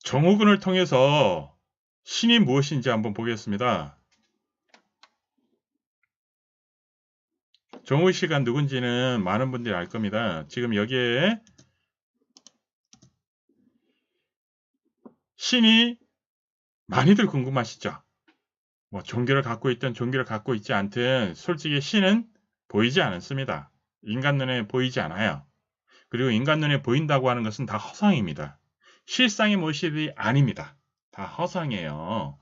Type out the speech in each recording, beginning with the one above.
정호근을 통해서 신이 무엇인지 한번 보겠습니다. 정호근 씨가 누군지는 많은 분들이 알 겁니다. 지금 여기에 신이 많이들 궁금하시죠? 뭐 종교를 갖고 있든 종교를 갖고 있지 않든 솔직히 신은 보이지 않습니다. 인간 눈에 보이지 않아요. 그리고 인간 눈에 보인다고 하는 것은 다 허상입니다. 실상의 모습이 아닙니다. 다 허상이에요.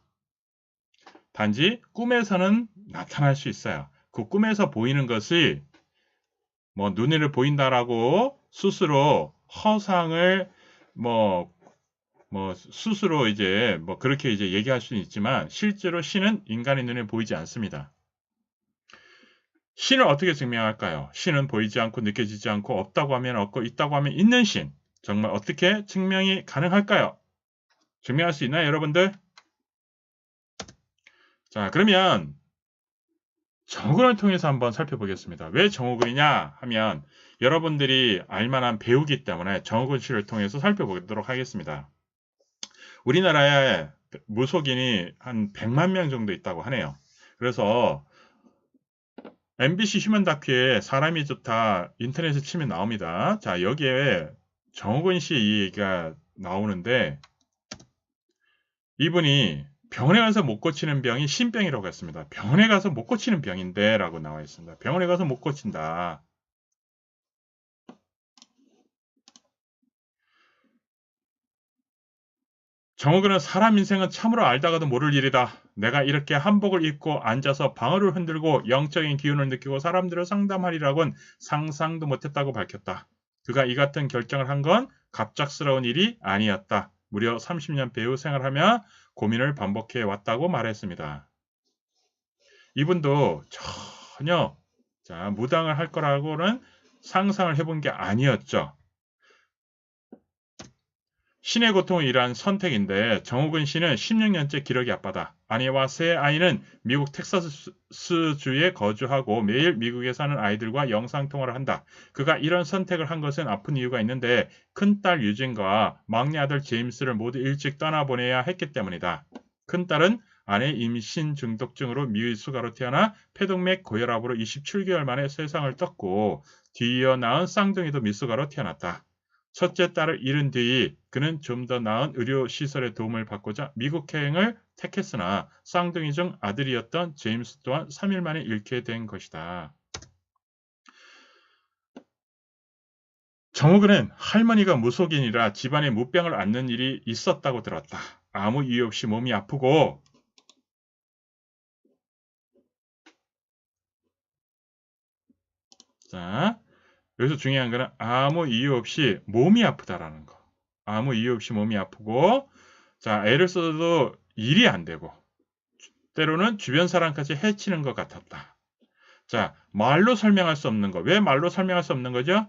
단지 꿈에서는 나타날 수 있어요. 그 꿈에서 보이는 것이 뭐 눈에 보인다라고 스스로 허상을 뭐 스스로 이제 뭐 그렇게 이제 얘기할 수는 있지만 실제로 신은 인간의 눈에 보이지 않습니다. 신을 어떻게 증명할까요? 신은 보이지 않고 느껴지지 않고 없다고 하면 없고 있다고 하면 있는 신. 정말 어떻게 증명이 가능할까요? 증명할 수 있나요, 여러분들? 자, 그러면 정호근을 통해서 한번 살펴보겠습니다. 왜 정호근이냐 하면 여러분들이 알만한 배우기 때문에 정호근 씨를 통해서 살펴보도록 하겠습니다. 우리나라에 무속인이 한 100만 명 정도 있다고 하네요. 그래서 MBC 휴먼 다큐에 사람이 좋다 인터넷에 치면 나옵니다. 자, 여기에 정호근 씨 얘기가 나오는데 이분이 병원에 가서 못 고치는 병이 신병이라고 했습니다. 병원에 가서 못 고치는 병인데 라고 나와 있습니다. 병원에 가서 못 고친다. 정호근은 사람 인생은 참으로 알다가도 모를 일이다. 내가 이렇게 한복을 입고 앉아서 방울을 흔들고 영적인 기운을 느끼고 사람들을 상담하리라고는 상상도 못했다고 밝혔다. 그가 이 같은 결정을 한 건 갑작스러운 일이 아니었다. 무려 30년 배우 생활하며 고민을 반복해 왔다고 말했습니다. 이분도 전혀 무당을 할 거라고는 상상을 해본 게 아니었죠. 신의 고통을 일한 선택인데 정호근 씨는 16년째 기력이 아파다. 아내와 세 아이는 미국 텍사스주에 거주하고 매일 미국에 사는 아이들과 영상통화를 한다. 그가 이런 선택을 한 것은 아픈 이유가 있는데 큰딸 유진과 막내 아들 제임스를 모두 일찍 떠나보내야 했기 때문이다. 큰딸은 아내 임신 중독증으로 미수가로 태어나 폐동맥 고혈압으로 27개월 만에 세상을 떴고 뒤이어 낳은 쌍둥이도 미수가로 태어났다. 첫째 딸을 잃은 뒤 그는 좀 더 나은 의료시설의 도움을 받고자 미국행을 택했으나 쌍둥이 중 아들이었던 제임스 또한 3일 만에 잃게 된 것이다. 정호근은 할머니가 무속인이라 집안에 무병을 앓는 일이 있었다고 들었다. 아무 이유 없이 몸이 아프고 자, 여기서 중요한 거는 아무 이유 없이 몸이 아프다라는 거. 아무 이유 없이 몸이 아프고 자, 애를 써도 일이 안 되고 때로는 주변 사람까지 해치는 것 같았다. 자, 말로 설명할 수 없는 거. 왜 말로 설명할 수 없는 거죠?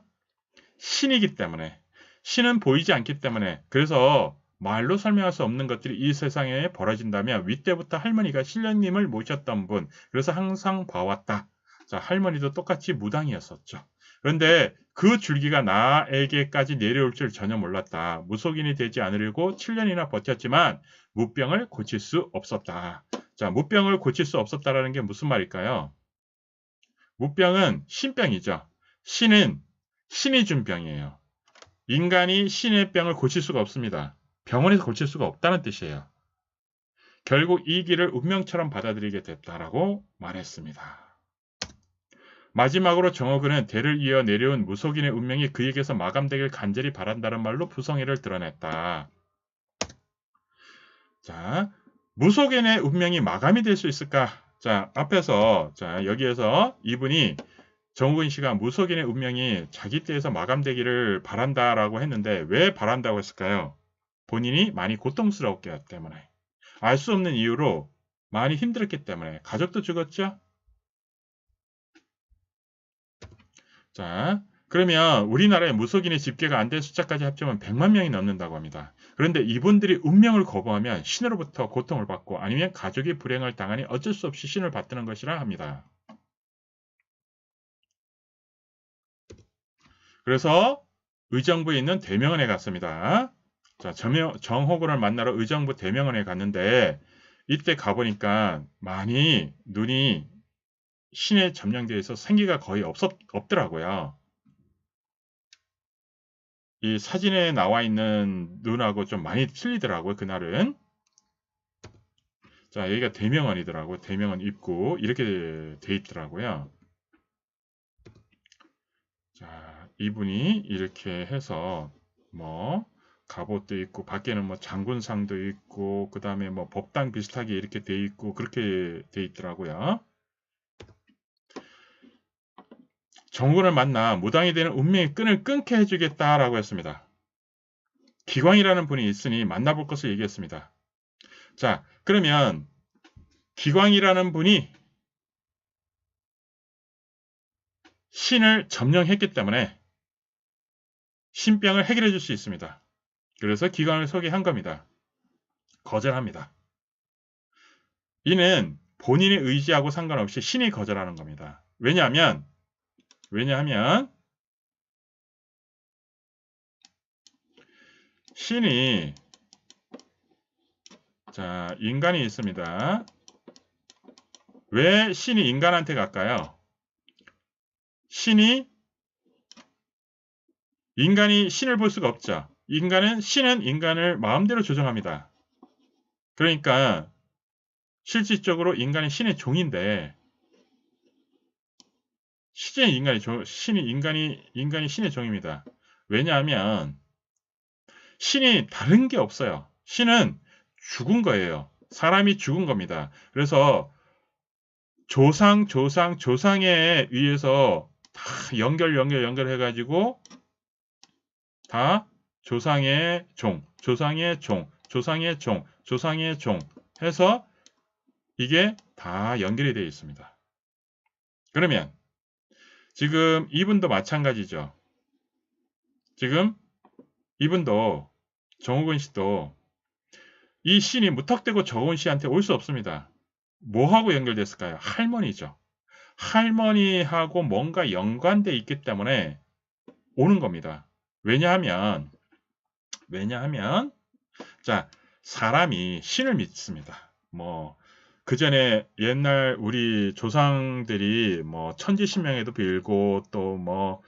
신이기 때문에. 신은 보이지 않기 때문에. 그래서 말로 설명할 수 없는 것들이 이 세상에 벌어진다면 윗때부터 할머니가 신령님을 모셨던 분. 그래서 항상 봐왔다. 자, 할머니도 똑같이 무당이었었죠. 그런데 그 줄기가 나에게까지 내려올 줄 전혀 몰랐다. 무속인이 되지 않으려고 7년이나 버텼지만 무병을 고칠 수 없었다. 자, 무병을 고칠 수 없었다라는 게 무슨 말일까요? 무병은 신병이죠. 신은 신이 준 병이에요. 인간이 신의 병을 고칠 수가 없습니다. 병원에서 고칠 수가 없다는 뜻이에요. 결국 이 길을 운명처럼 받아들이게 됐다라고 말했습니다. 마지막으로 정호근은 대를 이어 내려온 무속인의 운명이 그에게서 마감되길 간절히 바란다는 말로 부성애를 드러냈다. 자, 무속인의 운명이 마감이 될 수 있을까? 자, 앞에서 여기에서 이분이 정호근 씨가 무속인의 운명이 자기 때에서 마감되기를 바란다라고 했는데 왜 바란다고 했을까요? 본인이 많이 고통스러웠기 때문에. 알 수 없는 이유로 많이 힘들었기 때문에. 가족도 죽었죠? 자, 그러면 우리나라의 무속인의 집계가 안 된 숫자까지 합치면 100만 명이 넘는다고 합니다. 그런데 이분들이 운명을 거부하면 신으로부터 고통을 받고 아니면 가족이 불행을 당하니 어쩔 수 없이 신을 받드는 것이라 합니다. 그래서 의정부에 있는 대명원에 갔습니다. 자, 정호군을 만나러 의정부 대명원에 갔는데 이때 가보니까 많이 눈이 신에 점령되어 있어 생기가 거의 없더라고요. 이 사진에 나와 있는 눈하고 좀 많이 틀리더라고요. 그날은. 자, 여기가 대명원이더라고요. 대명원 입구 이렇게 돼 있더라고요. 자, 이분이 이렇게 해서 뭐 갑옷도 있고 밖에는 뭐 장군상도 있고 그 다음에 뭐 법당 비슷하게 이렇게 돼 있고 그렇게 돼 있더라고요. 정군을 만나 무당이 되는 운명의 끈을 끊게 해주겠다라고 했습니다. 기광이라는 분이 있으니 만나볼 것을 얘기했습니다. 자, 그러면 기광이라는 분이 신을 점령했기 때문에 신병을 해결해 줄 수 있습니다. 그래서 기광을 소개한 겁니다. 거절합니다. 이는 본인의 의지하고 상관없이 신이 거절하는 겁니다. 왜냐하면 신이 자, 인간이 있습니다. 왜 신이 인간한테 갈까요? 인간이 신을 볼 수가 없죠. 신은 인간을 마음대로 조정합니다. 그러니까 실질적으로 인간이 신의 종인데 신이 인간이 신의 종입니다. 왜냐하면 신이 다른 게 없어요. 신은 죽은 거예요. 사람이 죽은 겁니다. 그래서 조상에 의해서 다 연결해가지고 다 조상의 종 해서 이게 다 연결이 되어 있습니다. 그러면 지금 이분도 마찬가지죠. 지금 이분도 정우근 씨도 이 신이 무턱대고 정우근 씨한테 올 수 없습니다. 뭐하고 연결됐을까요? 할머니죠. 할머니하고 뭔가 연관되어 있기 때문에 오는 겁니다. 왜냐하면 자, 사람이 신을 믿습니다. 뭐 그 전에 옛날 우리 조상들이 뭐 천지신명에도 빌고 또 뭐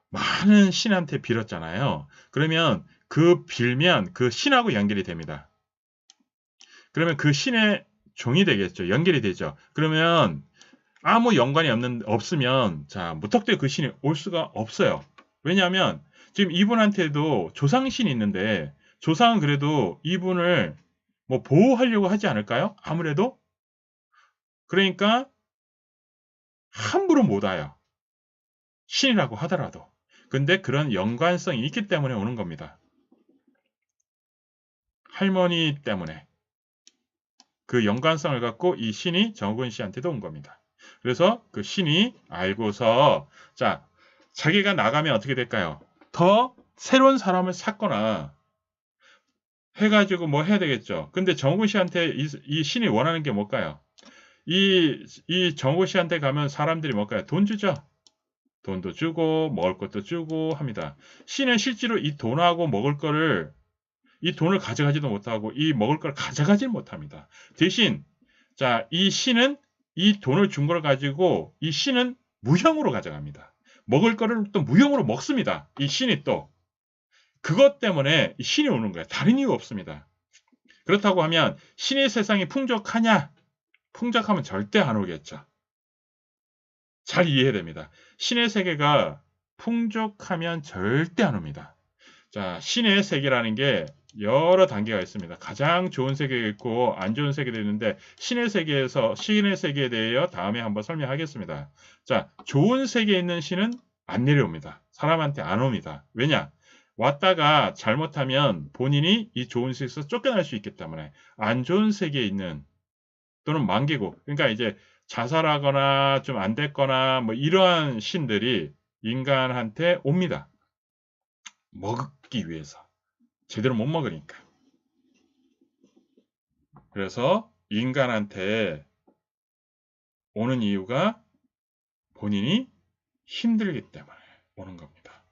많은 신한테 빌었잖아요. 그러면 그 빌면 그 신하고 연결이 됩니다. 그러면 그 신의 종이 되겠죠. 연결이 되죠. 그러면 아무 연관이 없으면 자, 무턱대고 그 신이 올 수가 없어요. 왜냐하면 지금 이분한테도 조상신이 있는데 조상은 그래도 이분을 뭐 보호하려고 하지 않을까요? 아무래도 그러니까 함부로 못 와요. 신이라고 하더라도. 근데 그런 연관성이 있기 때문에 오는 겁니다. 할머니 때문에 그 연관성을 갖고 이 신이 정근 씨한테도 온 겁니다. 그래서 그 신이 알고서 자, 자기가 나가면 어떻게 될까요? 더 새로운 사람을 찾거나 해가지고 뭐 해야 되겠죠. 근데 정근 씨한테 이 신이 원하는 게 뭘까요? 이 정근 씨한테 가면 사람들이 뭘까요? 돈 주죠. 돈도 주고 먹을 것도 주고 합니다. 신은 실제로 이 돈하고 먹을 거를 이 돈을 가져가지도 못하고 이 먹을 걸 가져가질 못합니다. 대신 자, 이 신은 이 돈을 준 걸 가지고 이 신은 무형으로 가져갑니다. 먹을 거를 또 무형으로 먹습니다. 이 신이 또 그것 때문에 신이 오는 거예요. 다른 이유 없습니다. 그렇다고 하면 신의 세상이 풍족하냐? 풍족하면 절대 안 오겠죠. 잘 이해해야 됩니다. 신의 세계가 풍족하면 절대 안 옵니다. 자, 신의 세계라는 게 여러 단계가 있습니다. 가장 좋은 세계가 있고 안 좋은 세계도 있는데 신의 세계에 대해 다음에 한번 설명하겠습니다. 자, 좋은 세계에 있는 신은 안 내려옵니다. 사람한테 안 옵니다. 왜냐? 왔다가 잘못하면 본인이 이 좋은 세계에서 쫓겨날 수 있기 때문에 안 좋은 세계에 있는 또는 만개고 그러니까 이제 자살하거나 좀 안 됐거나 뭐 이러한 신들이 인간한테 옵니다. 먹기 위해서. 제대로 못 먹으니까. 그래서 인간한테 오는 이유가 본인이 힘들기 때문에 오는 겁니다.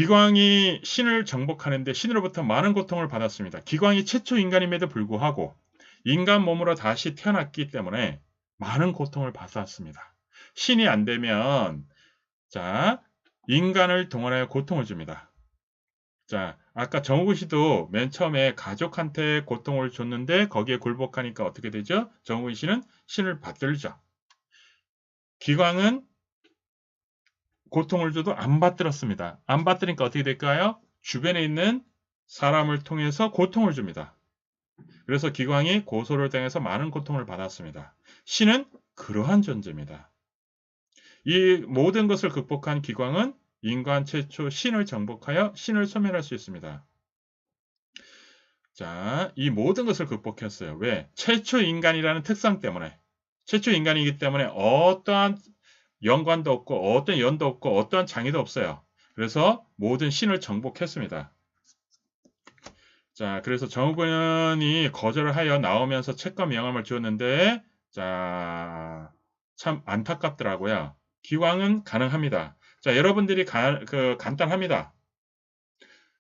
기광이 신을 정복하는데 신으로부터 많은 고통을 받았습니다. 기광이 최초 인간임에도 불구하고 인간 몸으로 다시 태어났기 때문에 많은 고통을 받았습니다. 신이 안 되면 자, 인간을 동원하여 고통을 줍니다. 자, 아까 정우근 씨도 맨 처음에 가족한테 고통을 줬는데 거기에 굴복하니까 어떻게 되죠? 정우근 씨는 신을 받들죠. 기광은 고통을 줘도 안 받들었습니다. 안 받들으니까 어떻게 될까요? 주변에 있는 사람을 통해서 고통을 줍니다. 그래서 기광이 고소를 당해서 많은 고통을 받았습니다. 신은 그러한 존재입니다. 이 모든 것을 극복한 기광은 인간 최초 신을 정복하여 신을 소멸할 수 있습니다. 자, 이 모든 것을 극복했어요. 왜? 최초 인간이라는 특성 때문에. 최초 인간이기 때문에 어떠한 연관도 없고 어떤 연도 없고 어떠한 장애도 없어요. 그래서 모든 신을 정복했습니다. 자, 그래서 정우군이 거절을 하여 나오면서 책과 명함을 주었는데 자, 참 안타깝더라고요. 기왕은 가능합니다. 자, 여러분들이 간단합니다.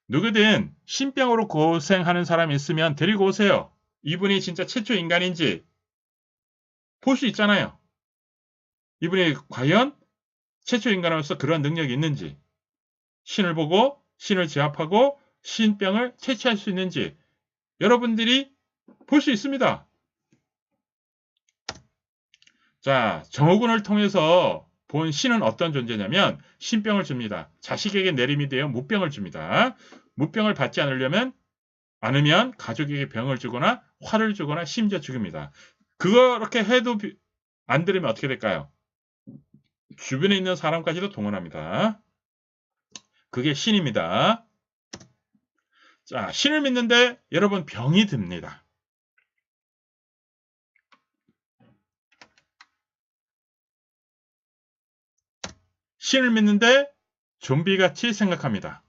누구든 신병으로 고생하는 사람이 있으면 데리고 오세요. 이분이 진짜 최초 인간인지 볼 수 있잖아요. 이분이 과연 최초 인간으로서 그런 능력이 있는지, 신을 보고 신을 제압하고 신병을 퇴치할 수 있는지 여러분들이 볼 수 있습니다. 자, 정호군을 통해서 본 신은 어떤 존재냐면 신병을 줍니다. 자식에게 내림이 되어 무병을 줍니다. 무병을 받지 않으면 가족에게 병을 주거나 화를 주거나 심지어 죽입니다. 그렇게 해도 안 들으면 어떻게 될까요? 주변에 있는 사람까지도 동원합니다. 그게 신입니다. 자, 신을 믿는데 여러분 병이 듭니다. 신을 믿는데 좀비같이 생각합니다.